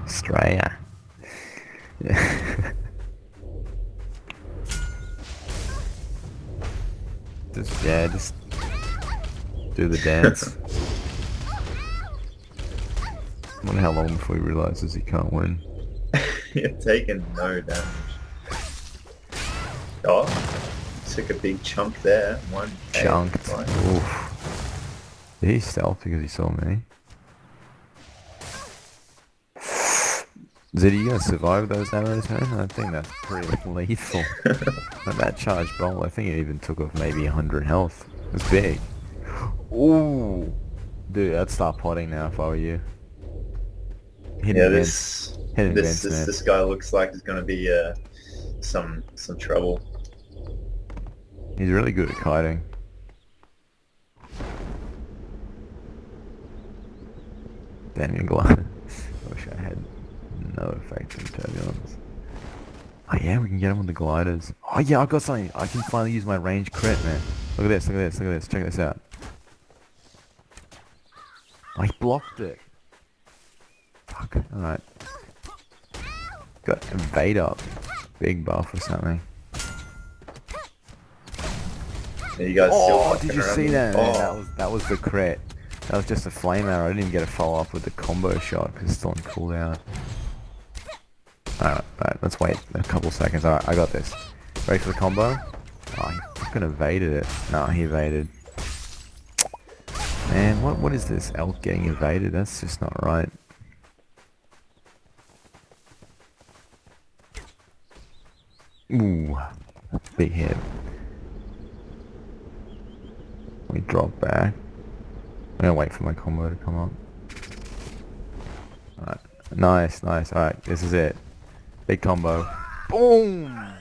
Australia. Yeah. just do the dance. I wonder how long before he realizes he can't win. You're taking no damage. Oh, took a big chunk there. 1K. Chunked. Right. Oof. Did he stealth because he saw me? Zid, are you gonna survive those arrows, man? I think that's pretty lethal. And that charge bolt, I think it even took off maybe 100 health. It's big. Ooh. Dude, I'd start potting now if I were you. Yeah, Hidden vents. Hidden vents, man. this guy looks like he's gonna be some trouble. He's really good at kiting. Damn, glide. I wish I had no effect in turbulence. Oh yeah, we can get him with the gliders. Oh yeah, I got something. I can finally use my range crit, man. Look at this, look at this, look at this. Check this out. I blocked it. Fuck. Alright. Got evade up. Big buff or something. Are you guys Oh, still did you see me? that? Oh. Man, that was the crit. That was just a flame arrow. I didn't even get a follow up with the combo shot because it's still on cooldown. Alright, let's wait a couple seconds. Alright, I got this. Ready for the combo? Oh, he fucking evaded it. No, he evaded. Man, what is this? Elk getting evaded? That's just not right. Ooh, big hit. We drop back. I'm gonna wait for my combo to come up. Alright, nice. Alright, this is it. Big combo. Boom!